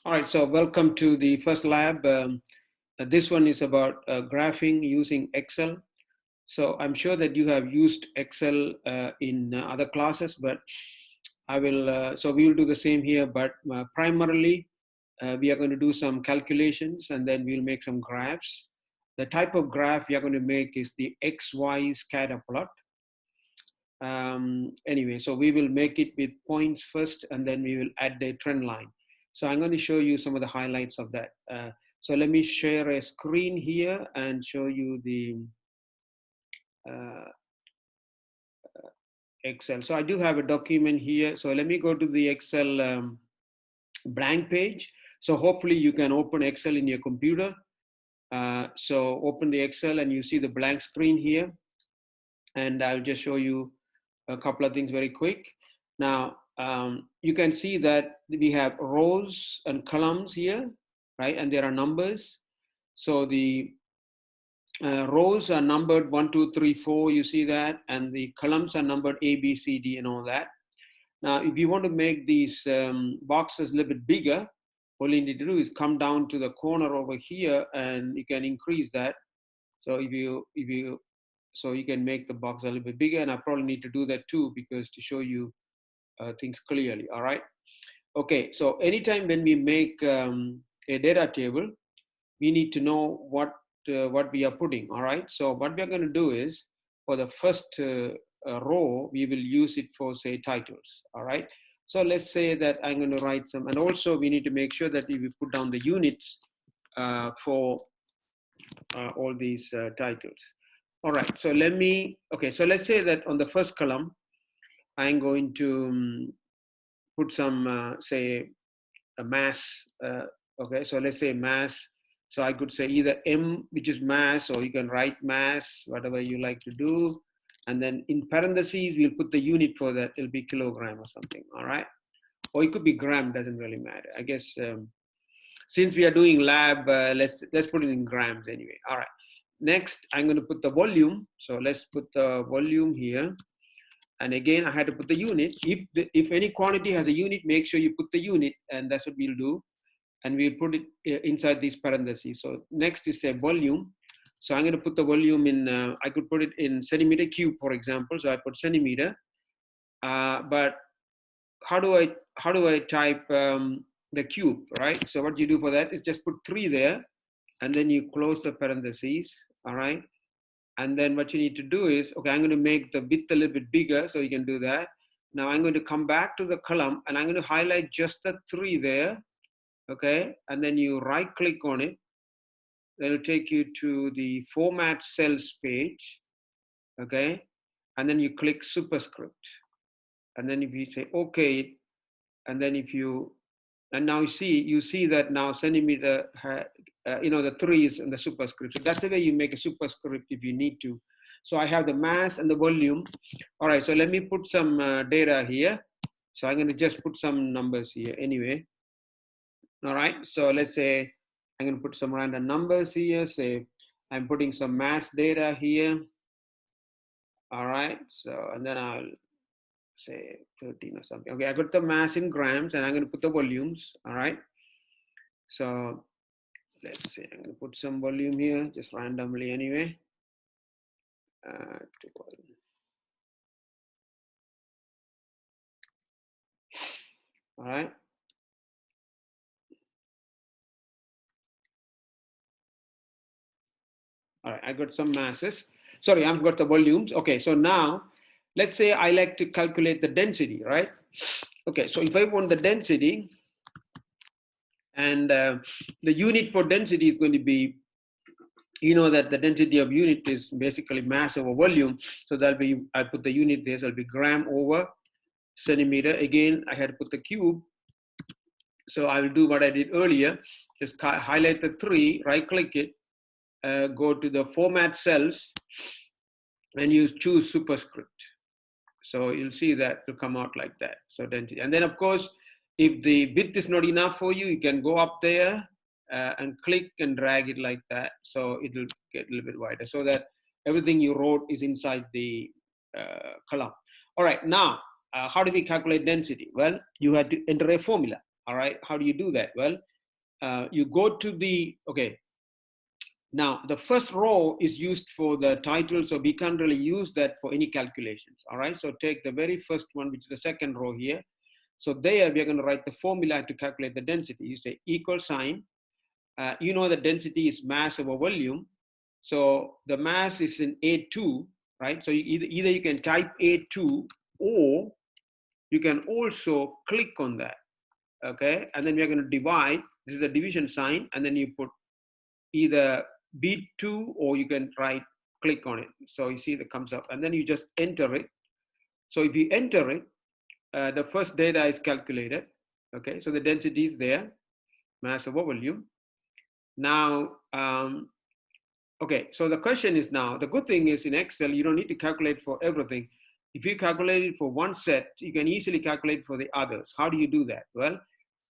All right, so welcome to the first lab. This one is about graphing using Excel. So I'm sure that you have used Excel in other classes, but so we will do the same here, but primarily we are going to do some calculations and then we'll make some graphs. The type of graph we are going to make is the XY scatter plot. Anyway, so we will make it with points first and then we will add the trend line. So I'm going to show you some of the highlights of that. So let me share a screen here and show you the uh, Excel. So I do have a document here. So let me go to the Excel blank page. So hopefully you can open Excel in your computer. So open the Excel and you see the blank screen here. And I'll just show you a couple of things very quick. Now, you can see that we have rows and columns here, right? And there are numbers. So the rows are numbered 1, 2, 3, 4, you see that, and the columns are numbered A, B, C, D, and all that. Now, if you want to make these boxes a little bit bigger, all you need to do is come down to the corner over here, and you can increase that. So so you can make the box a little bit bigger, and I probably need to do that too because to show you things clearly. All right. Okay. So anytime when we make a data table, we need to know what we are putting. All right. So what we are going to do is for the first row, we will use it for say titles. All right. So let's say that I'm going to write some, and also we need to make sure that we put down the units for all these titles. All right. So so let's say that on the first column, I'm going to put some, say, a mass. Okay, so let's say mass. So I could say either M, which is mass, or you can write mass, whatever you like to do. And then in parentheses, we'll put the unit for that. It'll be kilogram or something, all right? Or it could be gram, doesn't really matter. I guess since we are doing lab, let's put it in grams anyway. All right. Next, I'm going to put the volume. So let's put the volume here. And again, I had to put the unit. If any quantity has a unit, make sure you put the unit, and that's what we'll do. And we'll put it inside these parentheses. So next is a volume. So I'm going to put the volume in, I could put it in centimeter cube, for example. So I put centimeter. But how do I type the cube, right? So what you do for that is just put 3 there, and then you close the parentheses, all right? And then what you need to do is, okay, I'm going to make the width a little bit bigger, so you can do that. Now I'm going to come back to the column, and I'm going to highlight just the 3 there, okay? And then you right click on it. That'll take you to the format cells page, okay? And then you click superscript. And then if you say, okay, and then and now you see that now centimeter, the 3 is in the superscript. So that's the way you make a superscript if you need to. So I have the mass and the volume. All right, so let me put some data here. So I'm going to just put some numbers here anyway. All right, so let's say I'm going to put some random numbers here. Say I'm putting some mass data here. All right, so and then I'll say 13 or something. Okay, I put the mass in grams and I'm going to put the volumes. All right, so let's see, I'm going to put some volume here just randomly anyway. All right. All right, I got some masses. Sorry, I've got the volumes. Okay, so now let's say I like to calculate the density, right? Okay, so if I want the density, and the unit for density is going to be, you know that the density of unit is basically mass over volume. So that'll be, I put the unit there, so it'll be gram over centimeter. Again, I had to put the cube. So I will do what I did earlier, just highlight the 3, right click it, go to the format cells, and you choose superscript. So you'll see that will come out like that. So density. And then of course, if the width is not enough for you, you can go up there and click and drag it like that. So it'll get a little bit wider so that everything you wrote is inside the column. All right, now, how do we calculate density? Well, you had to enter a formula. All right, how do you do that? Well, you go to the, okay, now the first row is used for the title, so we can't really use that for any calculations, all right? So take the very first one, which is the second row here. So there we are going to write the formula to calculate the density. You say equal sign. You know the density is mass over volume. So the mass is in A2, right? So either you can type A2 or you can also click on that, okay? And then we're going to divide. This is the division sign, and then you put either B2 or you can click on it. So you see that comes up, and then you just enter it. So if you enter it, the first data is calculated, okay? So the density is there, mass over volume. Now, okay, so the question is now, the good thing is in Excel, you don't need to calculate for everything. If you calculate it for one set, you can easily calculate for the others. How do you do that? Well,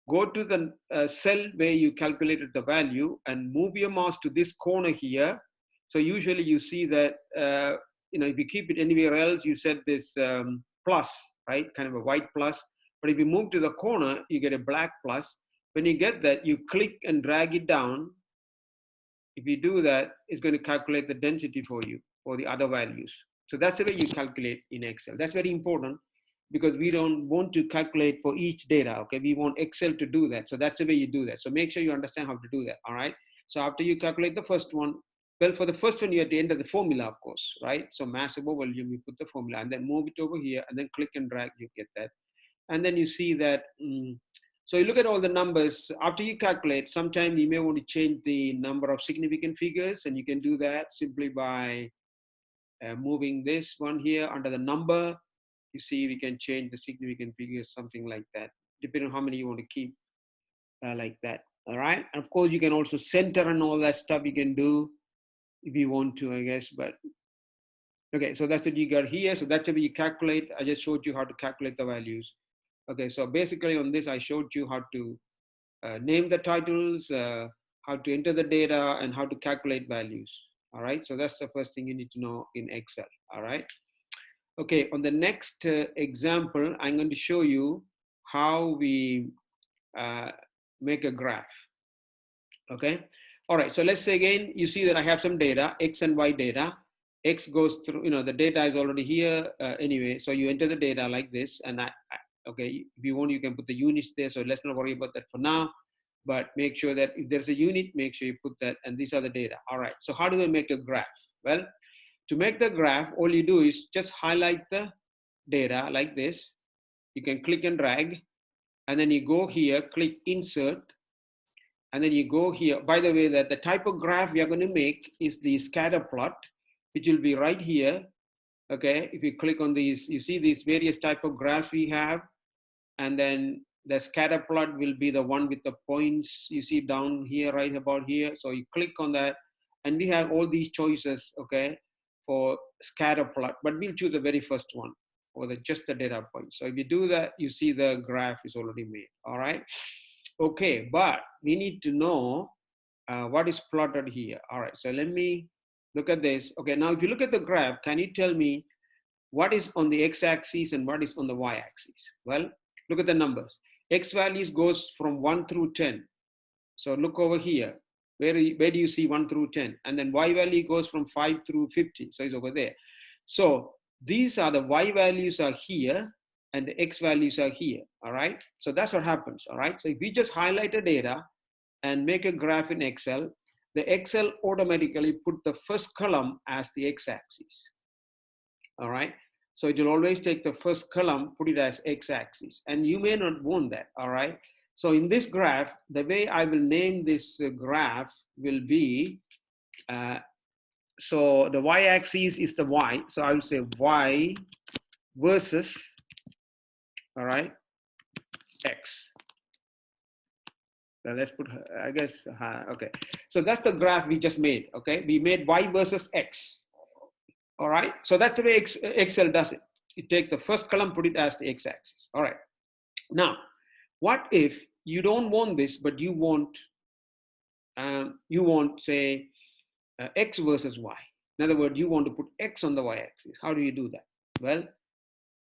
go to the cell where you calculated the value and move your mouse to this corner here. So usually you see that, if you keep it anywhere else, you set this plus, right? Kind of a white plus. But if you move to the corner, you get a black plus. When you get that, you click and drag it down. If you do that, it's going to calculate the density for you or the other values. So that's the way you calculate in Excel. That's very important because we don't want to calculate for each data, okay? We want Excel to do that. So that's the way you do that. So make sure you understand how to do that, all right? So after you calculate the first one, well, for the first one, you have to enter the formula, of course, right? So mass over volume, you put the formula and then move it over here and then click and drag, you get that. And then you see that, so you look at all the numbers. After you calculate, sometimes you may want to change the number of significant figures, and you can do that simply by moving this one here under the number. You see, we can change the significant figures, something like that, depending on how many you want to keep, like that. All right. And of course, you can also center and all that stuff you can do if you want to, I guess. But okay, so that's what you got here. So that's how you calculate. I just showed you how to calculate the values. Okay, so basically on this, I showed you how to name the titles, how to enter the data, and how to calculate values. All right, so that's the first thing you need to know in Excel. All right. Okay, on the next example, I'm going to show you how we make a graph. Okay. All right, so let's say again, you see that I have some data, X and Y data. X goes through, the data is already here anyway. So you enter the data like this, and okay, if you want, you can put the units there. So let's not worry about that for now, but make sure that if there's a unit, make sure you put that, and these are the data. All right, so how do we make a graph? Well, to make the graph, all you do is just highlight the data like this. You can click and drag, and then you go here, click insert, and then you go here. By the way, that the type of graph we are going to make is the scatter plot, which will be right here. Okay, if you click on these, you see these various type of graphs we have, and then the scatter plot will be the one with the points you see down here, right about here. So you click on that, and we have all these choices, okay, for scatter plot, but we'll choose the very first one, or just the data point. So if you do that, you see the graph is already made. All right. Okay, but we need to know what is plotted here. All right, so let me look at this. Okay, now if you look at the graph, can you tell me what is on the x-axis and what is on the y-axis? Well, look at the numbers. X values goes from 1 through 10. So look over here. Where do you see 1 through 10? And then y value goes from 5 through 50. So it's over there. So these are the y values are here, and the x values are here. All right. So that's what happens. All right. So if we just highlight the data and make a graph in Excel, the Excel automatically put the first column as the x-axis. All right. So it will always take the first column, put it as x-axis, and you may not want that. All right. So in this graph, the way I will name this graph will be, so the y-axis is the y. So I will say y versus, all right, x. Now let's put, I guess, okay. So that's the graph we just made, okay? We made y versus x, all right? So that's the way Excel does it. You take the first column, put it as the x-axis, all right? Now, what if you don't want this, but you want, say, x versus y? In other words, you want to put x on the y-axis. How do you do that? Well,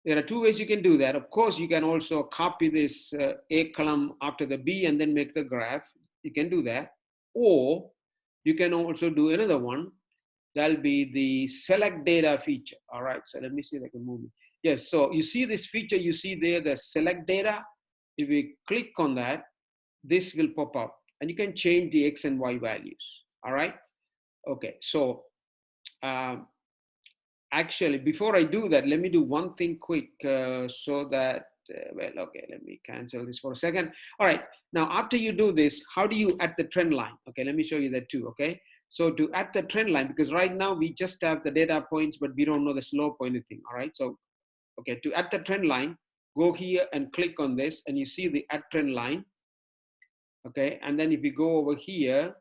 there are two ways you can do that. Of course, you can also copy this A column after the B and then make the graph. You can do that. Or you can also do another one. That'll be the select data feature. All right, so let me see if I can move it. Yes, so you see this feature, you see there, the select data. If we click on that, this will pop up and you can change the X and Y values. All right, okay, so actually, before I do that, let me do one thing quick so that, well, okay, let me cancel this for a second. All right, now after you do this, how do you add the trend line? Okay, let me show you that too, okay? So to add the trend line, because right now we just have the data points, but we don't know the slope or anything, all right? So, okay, to add the trend line, go here and click on this and you see the add trend line, okay? And then if you go over here,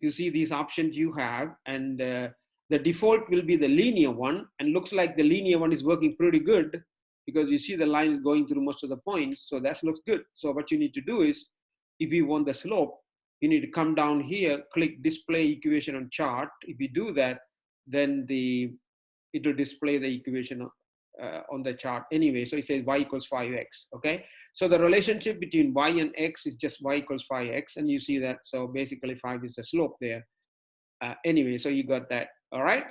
you see these options you have, and the default will be the linear one, and looks like the linear one is working pretty good because you see the line is going through most of the points, so that looks good. So what you need to do is, if you want the slope, you need to come down here, click display equation on chart. If you do that, then it will display the equation on the chart anyway. So it says y equals 5x, okay? So the relationship between y and x is just y equals 5x, and you see that, so basically 5 is the slope there. Anyway, so you got that, all right?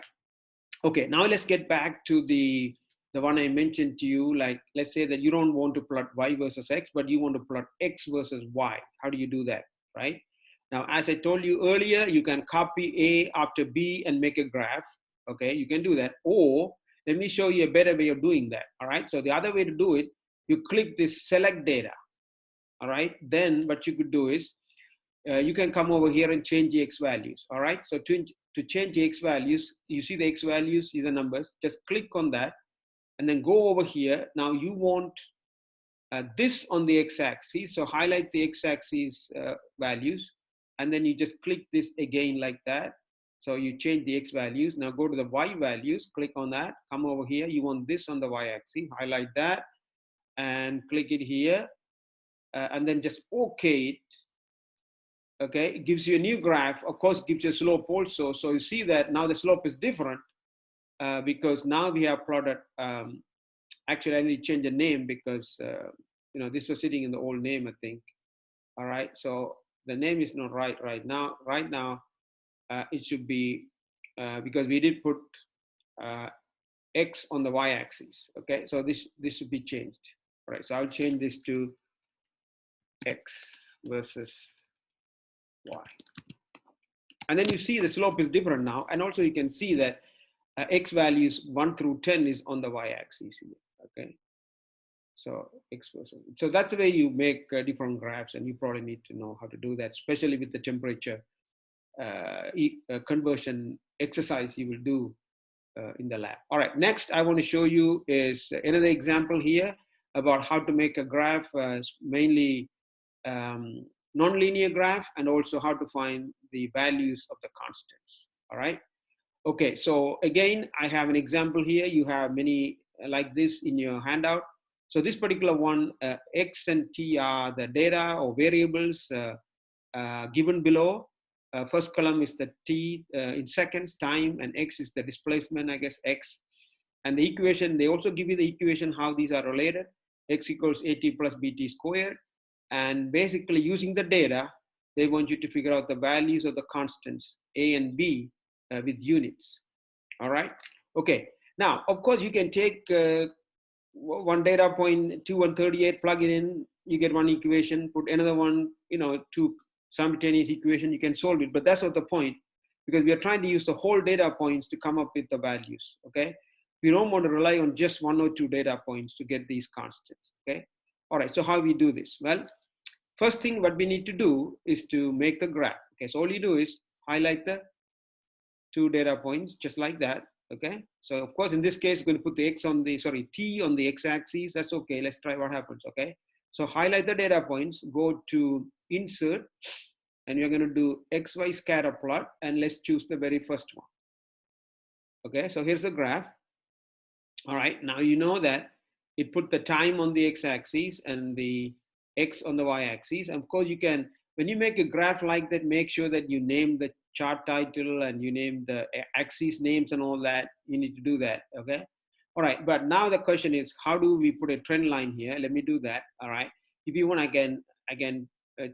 Okay, now let's get back to the one I mentioned to you. Like, let's say that you don't want to plot y versus x, but you want to plot x versus y. How do you do that, right? Now, as I told you earlier, you can copy A after B and make a graph, okay? You can do that, or let me show you a better way of doing that, all right? So the other way to do it, you click this select data, all right? Then what you could do is, you can come over here and change the x values, all right? So to change the x values, you see the x values, see the numbers, just click on that and then go over here. Now you want this on the x-axis, so highlight the x-axis values, and then you just click this again like that. So you change the x values. Now go to the y values, click on that, come over here, you want this on the y-axis, highlight that and click it here, and then just okay it. Okay, it gives you a new graph. Of course, it gives you a slope also. So you see that now the slope is different because now we have plotted. Actually, I need to change the name because you know, this was sitting in the old name, I think. All right, so the name is not right now. Right now, it should be because we did put x on the y-axis. Okay, so this should be changed. All right, so I'll change this to x versus y. And then you see the slope is different now. And also you can see that x values 1 through 10 is on the y-axis here, okay? So x versus, so that's the way you make different graphs, and you probably need to know how to do that, especially with the temperature conversion exercise you will do in the lab. All right, next I want to show you is another example here about how to make a graph, mainly nonlinear graph, and also how to find the values of the constants. All right. Okay, so again, I have an example here. You have many like this in your handout. So this particular one, x and t are the data or variables given below. First column is the t in seconds, time, and x is the displacement, I guess, x. And the equation, they also give you the equation how these are related. X equals at plus bt squared. And basically using the data, they want you to figure out the values of the constants a and b with units. All right. Okay. Now, of course, you can take one data point 2 and 38, plug it in, you get one equation, put another one, you know, two simultaneous equation, you can solve it. But that's not the point, because we are trying to use the whole data points to come up with the values. Okay. We don't want to rely on just 1 or 2 data points to get these constants. Okay. All right. So how we do this? Well, first thing what we need to do is to make the graph. Okay. So all you do is highlight the 2 data points just like that. Okay, so of course in this case we're going to put the x on the, sorry, t on the x-axis. That's okay. Let's try what happens. Okay, so highlight the data points, go to insert, and you're going to do xy scatter plot, and let's choose the very first one. Okay, so here's the graph. All right, now you know that it put the time on the x-axis and the x on the y-axis. Of course you can, when you make a graph like that, make sure that you name the chart title and you name the axis names and all that. You need to do that. Okay. All right. But now the question is, how do we put a trend line here? Let me do that. All right. If you want, I can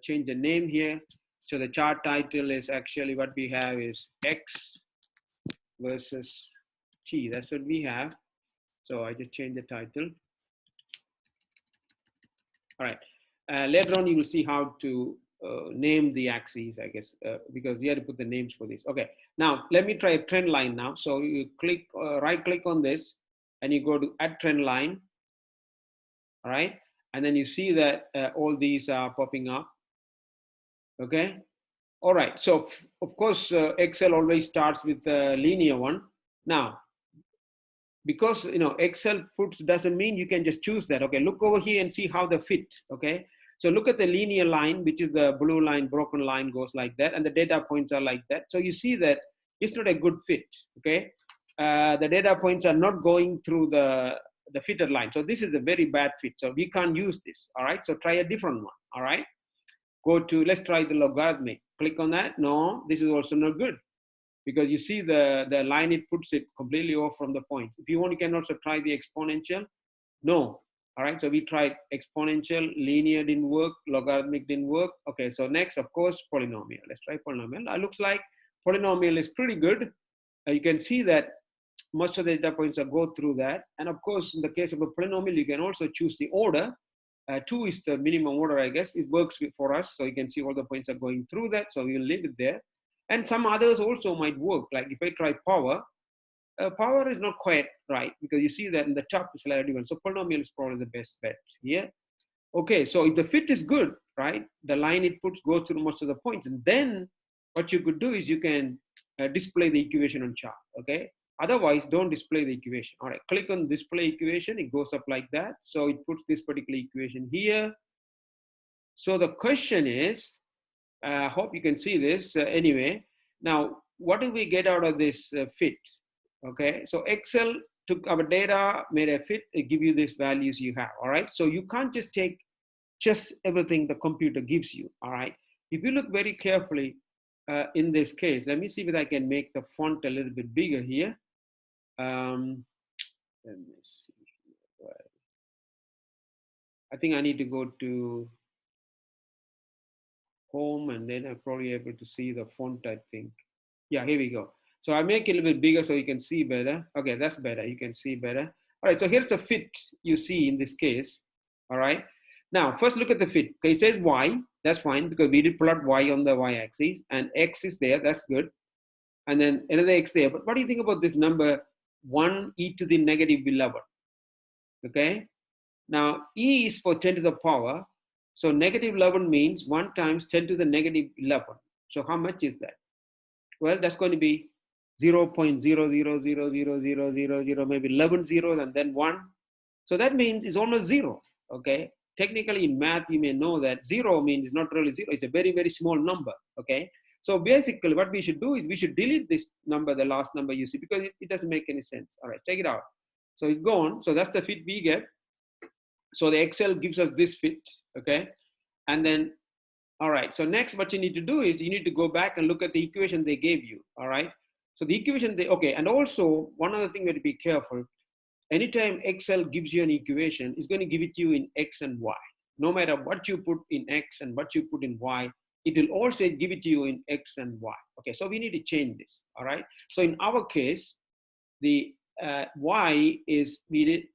change the name here. So the chart title is actually what we have is X versus T. That's what we have. So I just changed the title. All right. Later on, you will see how to name the axes, I guess, because we have to put the names for this. Okay. Now, let me try a trend line now. So you click, right click on this, and you go to add trend line. All right. And then you see that all these are popping up. Okay. All right. So, of course, Excel always starts with a linear one. Now, because Excel puts doesn't mean you can just choose that. Okay, look over here and see how they fit. Okay, so look at the linear line, which is the blue line, broken line goes like that, and the data points are like that. So you see that it's not a good fit. Okay, the data points are not going through the fitted line. So this is a very bad fit. So we can't use this. All right, so try a different one. All right, go to, let's try the logarithmic. Click on that. No, this is also not good, because you see the line, it puts it completely off from the point. If you want, you can also try the exponential. No. All right, so we tried exponential, linear didn't work, logarithmic didn't work. Okay, so next, of course, polynomial. Let's try polynomial. It looks like polynomial is pretty good. You can see that most of the data points are go through that. And of course, in the case of a polynomial, you can also choose the order. 2 is the minimum order, I guess. It works for us. So you can see all the points are going through that. So we'll leave it there. And some others also might work. Like if I try power, power is not quite right, because you see that in the top is slightly different. So polynomial is probably the best bet here. Okay, so if the fit is good, right, the line it puts goes through most of the points. And then what you could do is you can display the equation on chart, okay? Otherwise, don't display the equation. All right, click on display equation. It goes up like that. So it puts this particular equation here. So the question is, I hope you can see this anyway. Now, what do we get out of this fit? Okay, so Excel took our data, made a fit, it give you these values you have, all right? So you can't just take just everything the computer gives you, all right? If you look very carefully in this case, let me see if I can make the font a little bit bigger here. Let me see. I think I need to go to home, and then I'm probably able to see the font, I think. Yeah, here we go. So I make it a little bit bigger so you can see better. Okay, that's better. You can see better. All right, so here's the fit you see in this case. All right. Now, first look at the fit. Okay, it says Y. That's fine, because we did plot Y on the Y-axis, and X is there. That's good. And then another X there. But what do you think about this number 1 e to the negative 11? Okay. Now, e is for 10 to the power. So negative 11 means 1 times 10 to the negative 11. So how much is that? Well, that's going to be 0.00000000, maybe 11 zeros and then 1. So that means it's almost 0, okay? Technically in math, you may know that 0 means it's not really 0. It's a very, very small number, okay? So basically what we should do is we should delete this number, the last number you see, because it doesn't make any sense. All right, check it out. So it's gone. So that's the fit we get. So the Excel gives us this fit, okay? And then, all right, so next what you need to do is you need to go back and look at the equation they gave you, all right? So the equation okay, and also one other thing we have to be careful. Anytime Excel gives you an equation, it's going to give it to you in X and Y. No matter what you put in X and what you put in Y, it will also give it to you in X and Y. Okay, so we need to change this, all right? So in our case, the Y is, we did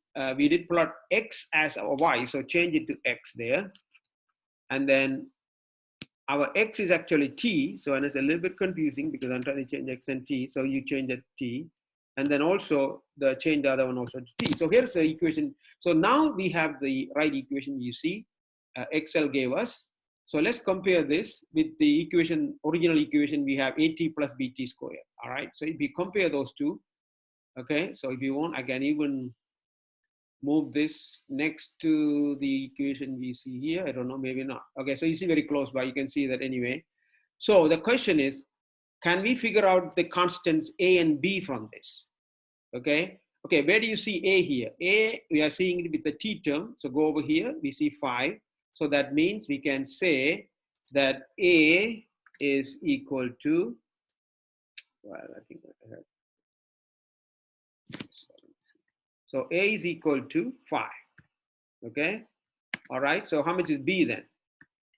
plot X as our Y, so change it to X there. And then our X is actually T, so and it's a little bit confusing because I'm trying to change X and T, so you change it T. And then also change the other one also to T. So here's the equation. So now we have the right equation you see, Excel gave us. So let's compare this with the equation, original equation we have AT plus BT squared, all right? So if we compare those two, okay, so if you want, I can even move this next to the equation we see here. I don't know, maybe not. Okay, so you see very close by, you can see that anyway. So the question is, can we figure out the constants A and B from this? Okay, okay, where do you see A here? A, we are seeing it with the T term. So go over here, we see 5. So that means we can say that A is equal to, well, I think I have, so A is equal to 5. Okay, all right, so how much is B then?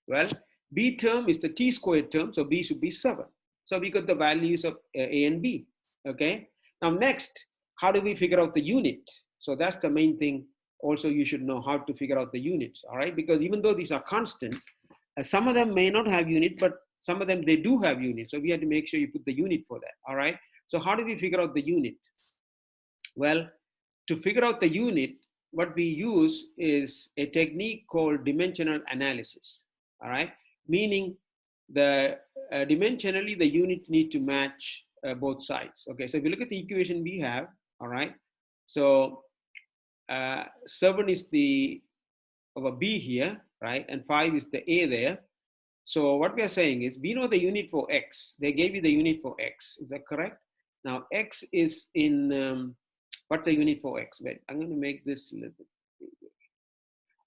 Well, B term is the t squared term, so B should be 7. So we got the values of A and B, okay? Now next, how do we figure out the unit? So that's the main thing. Also, you should know how to figure out the units, all right? Because even though these are constants, some of them may not have unit, but some of them, they do have unit. So we have to make sure you put the unit for that, all right? So how do we figure out the unit? Well, to figure out the unit, what we use is a technique called dimensional analysis, all right? Meaning the dimensionally, the unit need to match both sides. Okay, so if you look at the equation we have, all right, so 7 is the of a B here, right, and 5 is the A there. So what we are saying is we know the unit for X. They gave you the unit for X. Is that correct? Now X is in, what's the unit for X? Wait, I'm going to make this a little bit bigger.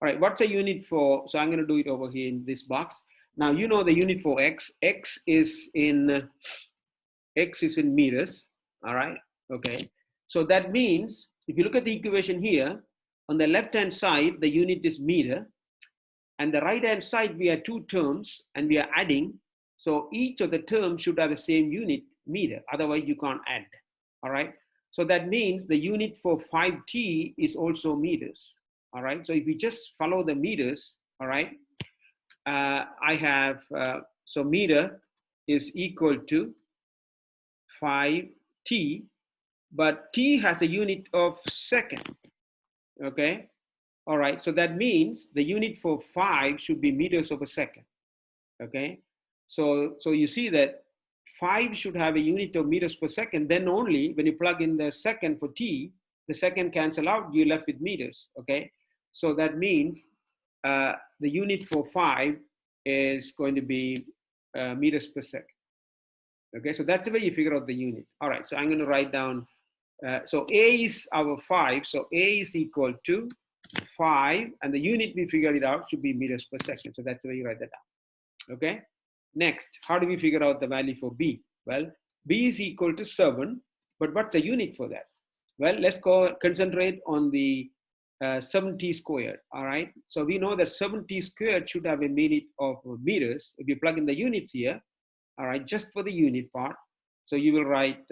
All right, what's the unit for, so I'm going to do it over here in this box. Now you know the unit for X. X is in meters, all right? Okay, so that means if you look at the equation here, on the left-hand side, the unit is meter, and the right-hand side, we have two terms, and we are adding. So each of the terms should have the same unit, meter. Otherwise, you can't add, all right? So that means the unit for 5t is also meters, all right? So if we just follow the meters, all right, I have, so meter is equal to 5t, but t has a unit of second, okay? All right, so that means the unit for 5 should be meters over second, okay? So you see that 5 should have a unit of meters per second, then only when you plug in the second for t, the second cancel out, you're left with meters, okay? So that means the unit for 5 is going to be meters per second. Okay, so that's the way you figure out the unit. All right, so I'm going to write down, so A is our 5, so A is equal to 5, and the unit we figured it out should be meters per second. So that's the way you write that down. Okay, next, how do we figure out the value for B? Well, B is equal to 7, but what's the unit for that? Well, let's concentrate on the 7t squared, all right? So we know that 7t squared should have a unit of meters. If you plug in the units here, all right, just for the unit part. So you will write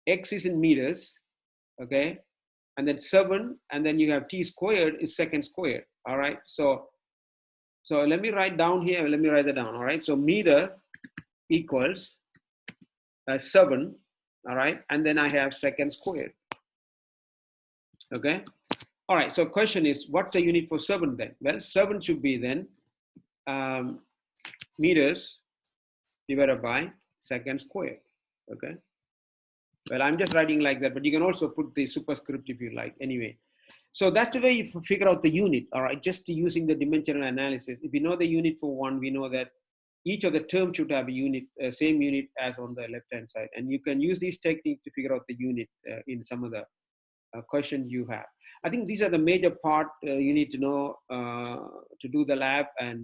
X is in meters, okay? And then 7, and then you have t squared is second squared, all right? So let me write down here, let me write that down, all right? So meter equals 7, all right? And then I have second squared, okay? All right, so question is, what's the unit for 7 then? Well, 7 should be then meters divided by second squared, okay? Well, I'm just writing like that, but you can also put the superscript if you like, anyway. So that's the way you figure out the unit, all right, just using the dimensional analysis. If you know the unit for 1, we know that each of the terms should have a unit, same unit as on the left-hand side. And you can use these techniques to figure out the unit in some of the questions you have. I think these are the major part you need to know to do the lab. And